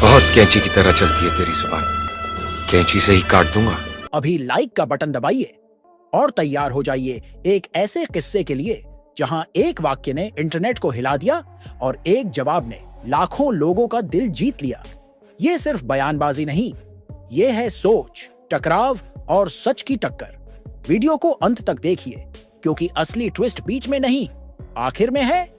बहुत कैंची की तरह चलती है तेरी जुबान। कैंची से ही काट दूंगा। अभी लाइक का बटन दबाइए और तैयार हो जाइए एक ऐसे किस्से के लिए जहां एक वाक्य ने इंटरनेट को हिला दिया और एक जवाब ने लाखों लोगों का दिल जीत लिया। ये सिर्फ बयानबाजी नहीं, ये है सोच, टकराव और सच की टक्कर। वीडियो को अंत तक देखिए क्योंकि असली ट्विस्ट बीच में नहीं, आखिर में है।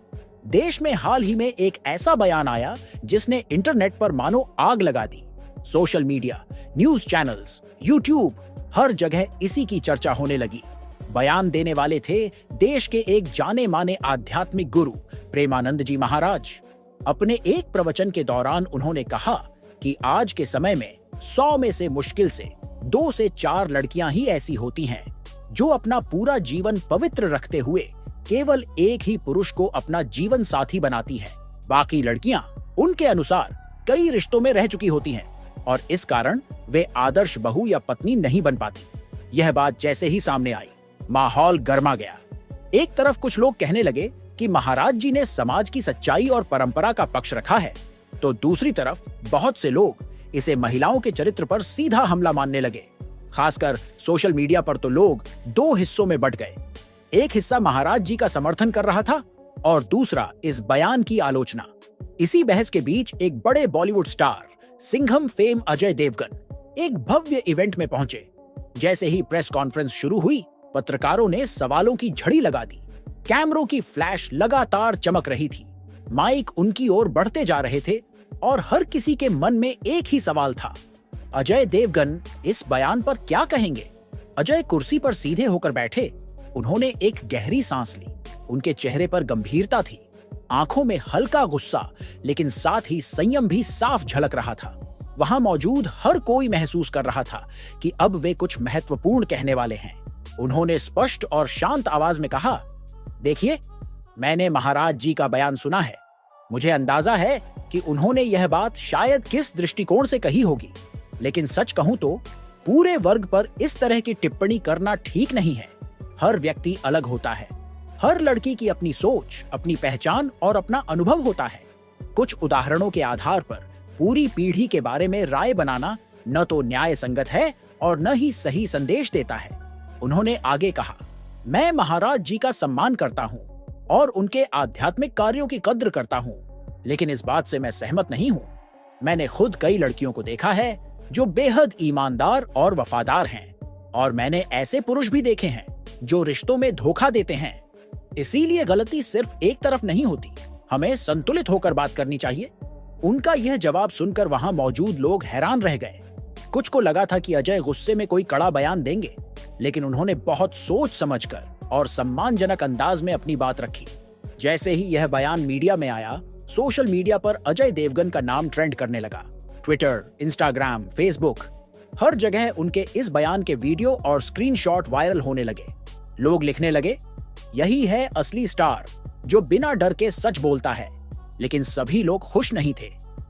देश में हाल ही में एक ऐसा बयान आया जिसने इंटरनेट पर मानो आग लगा दी। Social media, news channels, YouTube, हर जगह इसी की चर्चा होने लगी। बयान देने वाले थे देश के एक जाने माने आध्यात्मिक गुरु प्रेमानंद जी महाराज। अपने एक प्रवचन के दौरान उन्होंने कहा कि आज के समय में 100 में से मुश्किल से 2 से 4 लड़कियां ही ऐसी होती हैं जो अपना पूरा जीवन पवित्र रखते हुए केवल एक ही पुरुष को अपना जीवन साथी बनाती हैं। बाकी लड़कियां उनके अनुसार कई रिश्तों में रह चुकी होती हैं और इस कारण वे आदर्श बहू या पत्नी नहीं बन पाती। यह बात जैसे ही सामने आई, माहौल गर्मा गया। एक तरफ कुछ लोग कहने लगे कि महाराज जी ने समाज की सच्चाई और परंपरा का पक्ष रखा है, तो दूसरी तरफ बहुत से लोग इसे महिलाओं के चरित्र पर सीधा हमला मानने लगे। खासकर सोशल मीडिया पर तो लोग 2 हिस्सों में बंट गए। एक हिस्सा महाराज जी का समर्थन कर रहा था और दूसरा इस बयान की आलोचना। इसी बहस के बीच एक बड़े बॉलीवुड स्टार सिंघम फेम अजय देवगन एक भव्य इवेंट में पहुंचे। जैसे ही प्रेस कॉन्फ्रेंस शुरू हुई, पत्रकारों ने सवालों की झड़ी लगा दी। कैमरों की फ्लैश लगातार चमक रही थी, माइक उनकी ओर बढ़ते जा रहे थे और हर किसी के मन में एक ही सवाल था, अजय देवगन इस बयान पर क्या कहेंगे? अजय कुर्सी पर सीधे होकर बैठे। उन्होंने एक गहरी सांस ली। उनके चेहरे पर गंभीरता थी, आंखों में हल्का गुस्सा, लेकिन साथ ही संयम भी साफ झलक रहा था। वहां मौजूद हर कोई महसूस कर रहा था कि अब वे कुछ महत्वपूर्ण कहने वाले हैं। उन्होंने स्पष्ट और शांत आवाज में कहा, देखिए, मैंने महाराज जी का बयान सुना है। मुझे अंदाजा है कि उन्होंने यह बात शायद किस दृष्टिकोण से कही होगी, लेकिन सच कहूं तो पूरे वर्ग पर इस तरह की टिप्पणी करना ठीक नहीं है। हर व्यक्ति अलग होता है। हर लड़की की अपनी सोच, अपनी पहचान और अपना अनुभव होता है। कुछ उदाहरणों के आधार पर पूरी पीढ़ी के बारे में राय बनाना न तो न्याय संगत है और न ही सही संदेश देता है। उन्होंने आगे कहा, मैं महाराज जी का सम्मान करता हूँ और उनके आध्यात्मिक कार्यों की कद्र करता हूँ, लेकिन इस बात से मैं सहमत नहीं हूँ। मैंने खुद कई लड़कियों को देखा है जो बेहद ईमानदार और वफादार हैं, और मैंने ऐसे पुरुष भी देखे हैं जो रिश्तों में धोखा देते हैं। इसीलिए गलती सिर्फ एक तरफ नहीं होती, हमें संतुलित होकर बात करनी चाहिए। उनका यह जवाब सुनकर वहां मौजूद लोग हैरान रह गए। कुछ को लगा था कि अजय गुस्से में कोई कड़ा बयान देंगे, लेकिन उन्होंने बहुत सोच समझकर और सम्मानजनक अंदाज में अपनी बात रखी। जैसे ही यह बयान मीडिया में आया, सोशल मीडिया पर अजय देवगन का नाम ट्रेंड करने लगा। ट्विटर, इंस्टाग्राम, फेसबुक, हर जगह उनके इस बयान के वीडियो और स्क्रीनशॉट वायरल होने लगे। लोग लिखने लगे, यही है असली स्टार जो बिना डर के सच बोलता है। लेकिन सभी लोग खुश नहीं थे।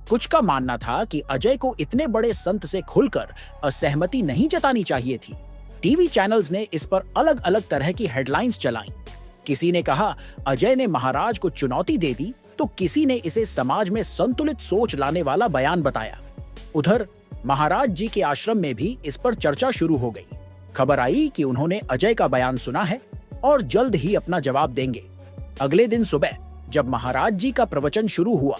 कुछ का मानना था कि अजय को इतने बड़े संत से खुलकर असहमति नहीं जतानी चाहिए थी। टीवी चैनल्स ने इस पर अलग अलग तरह की हेडलाइंस चलाईं। किसी ने कहा अजय ने महाराज को चुनौती दे दी, तो किसी ने इसे समाज में संतुलित सोच लाने वाला बयान बताया। उधर महाराज जी के आश्रम में भी इस पर चर्चा शुरू हो गई। खबर आई कि उन्होंने अजय का बयान सुना है और जल्द ही अपना जवाब देंगे। अगले दिन सुबह जब महाराज जी का प्रवचन शुरू हुआ,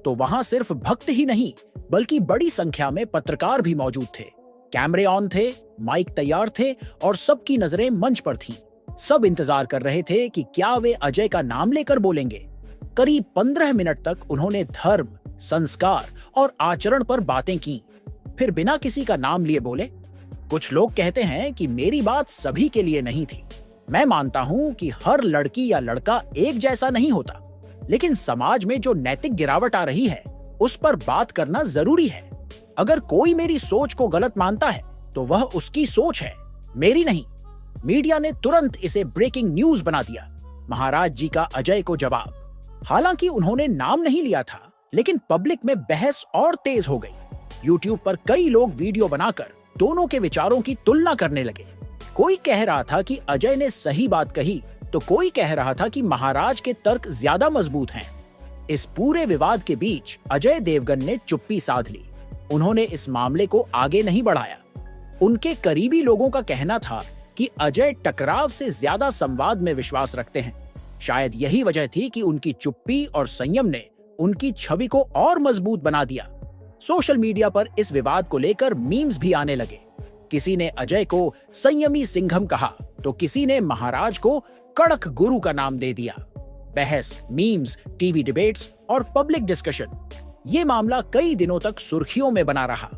तो वहां सिर्फ भक्त ही नहीं बल्कि बड़ी संख्या में पत्रकार भी मौजूद थे। कैमरे ऑन थे, माइक तैयार थे और सबकी नजरें मंच पर थीं। सब इंतजार कर रहे थे कि क्या वे अजय का नाम लेकर बोलेंगे। करीब 15 मिनट तक उन्होंने धर्म, संस्कार और आचरण पर बातें की, फिर बिना किसी का नाम लिए बोले। कुछ लोग कहते हैं कि मेरी बात सभी के लिए नहीं थी। मैं मानता हूं कि हर लड़की या लड़का एक जैसा नहीं होता, लेकिन समाज में जो नैतिक गिरावट आ रही है उस पर बात करना जरूरी है। अगर कोई मेरी सोच को गलत मानता है तो वह उसकी सोच है, मेरी नहीं। मीडिया ने तुरंत इसे ब्रेकिंग न्यूज बना दिया। महाराज जी का अजय को जवाब। हालांकि उन्होंने नाम नहीं लिया था, लेकिन पब्लिक में बहस और तेज हो गई। यूट्यूब पर कई लोग वीडियो बनाकर दोनों के विचारों की तुलना करने लगे। कोई कह रहा था कि अजय ने सही बात कही, तो कोई कह रहा था कि महाराज के तर्क ज्यादा मजबूत हैं। इस पूरे विवाद के बीच अजय देवगन ने चुप्पी साध ली। उन्होंने इस मामले को आगे नहीं बढ़ाया। उनके करीबी लोगों का कहना था कि अजय टकराव से ज्यादा संवाद में विश्वास रखते हैं। शायद यही वजह थी कि उनकी चुप्पी और संयम ने उनकी छवि को और मजबूत बना दिया। सोशल मीडिया पर इस विवाद को लेकर मीम्स भी आने लगे। किसी ने अजय को संयमी सिंघम कहा तो किसी ने महाराज को कड़क गुरु का नाम दे दिया। बहस, मीम्स, टीवी डिबेट्स और पब्लिक डिस्कशन, ये मामला कई दिनों तक सुर्खियों में बना रहा।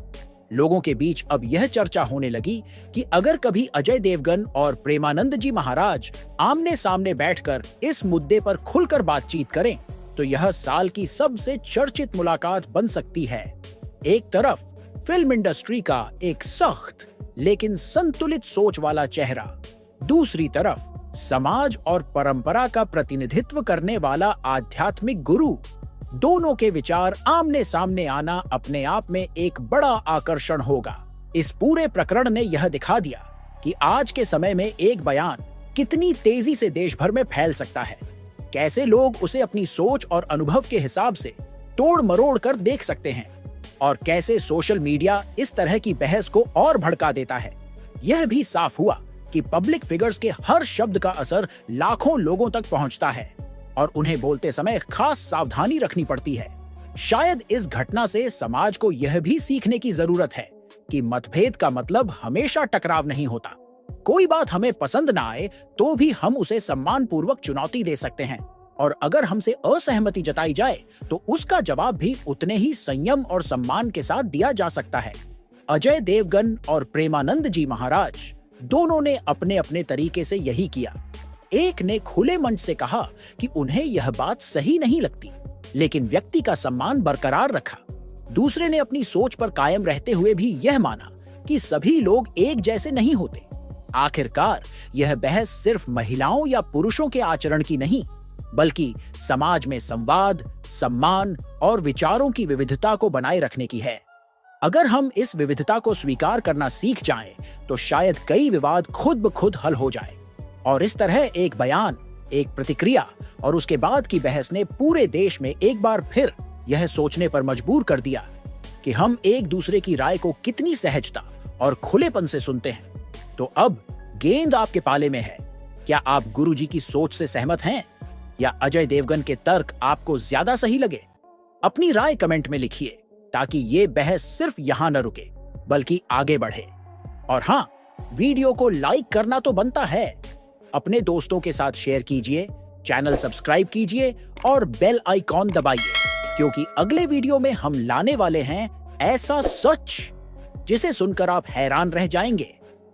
लोगों के बीच अब यह चर्चा होने लगी कि अगर कभी अजय देवगन और प्रेमानंद जी महाराज आमने सामने बैठकर इस मुद्दे पर खुलकर बातचीत करें तो यह साल की सबसे चर्चित मुलाकात बन सकती है। एक तरफ फिल्म इंडस्ट्री का एक सख्त लेकिन संतुलित सोच वाला चेहरा, दूसरी तरफ समाज और परंपरा का प्रतिनिधित्व करने वाला आध्यात्मिक गुरु। दोनों के विचार आमने सामने आना अपने आप में एक बड़ा आकर्षण होगा। इस पूरे प्रकरण ने यह दिखा दिया कि आज के समय में एक बयान कितनी तेजी से देश भर में फैल सकता है, कैसे लोग उसे अपनी सोच और अनुभव के हिसाब से तोड़ मरोड़ कर देख सकते हैं और कैसे सोशल मीडिया इस तरह की बहस को और भड़का देता है। यह भी साफ हुआ कि पब्लिक फिगर्स के हर शब्द का असर लाखों लोगों तक पहुंचता है और उन्हें बोलते समय खास सावधानी रखनी पड़ती है। शायद इस घटना से समाज को यह भी सीखने की जरूरत है कि मतभेद का मतलब हमेशा टकराव नहीं होता। कोई बात हमें पसंद ना आए तो भी हम उसे सम्मानपूर्वक चुनौती दे सकते हैं और अगर हमसे असहमति जताई जाए तो उसका जवाब भी उतने ही संयम और सम्मान के साथ दिया जा सकता है। अजय देवगन और प्रेमानंद जी महाराज दोनों ने अपने अपने तरीके से यही किया। एक ने खुले मंच से कहा कि उन्हें यह बात सही नहीं लगती, लेकिन व्यक्ति का सम्मान बरकरार रखा। दूसरे ने अपनी सोच पर कायम रहते हुए भी यह माना कि सभी लोग एक जैसे नहीं होते। आखिरकार यह बहस सिर्फ महिलाओं या पुरुषों के आचरण की नहीं, बल्कि समाज में संवाद, सम्मान और विचारों की विविधता को बनाए रखने की है। अगर हम इस विविधता को स्वीकार करना सीख जाएं, तो शायद कई विवाद खुद ब खुद हल हो जाएं। और इस तरह एक बयान, एक प्रतिक्रिया और उसके बाद की बहस ने पूरे देश में एक बार फिर यह सोचने पर मजबूर कर दिया कि हम एक दूसरे की राय को कितनी सहजता और खुलेपन से सुनते हैं। तो अब गेंद आपके पाले में है। क्या आप गुरुजी की सोच से सहमत हैं या अजय देवगन के तर्क आपको ज्यादा सही लगे? अपनी राय कमेंट में लिखिए ताकि ये बहस सिर्फ यहां न रुके बल्कि आगे बढ़े। और हाँ, वीडियो को लाइक करना तो बनता है। अपने दोस्तों के साथ शेयर कीजिए, चैनल सब्सक्राइब कीजिए और बेल आइकॉन दबाइए, क्योंकि अगले वीडियो में हम लाने वाले हैं ऐसा सच जिसे सुनकर आप हैरान रह जाएंगे।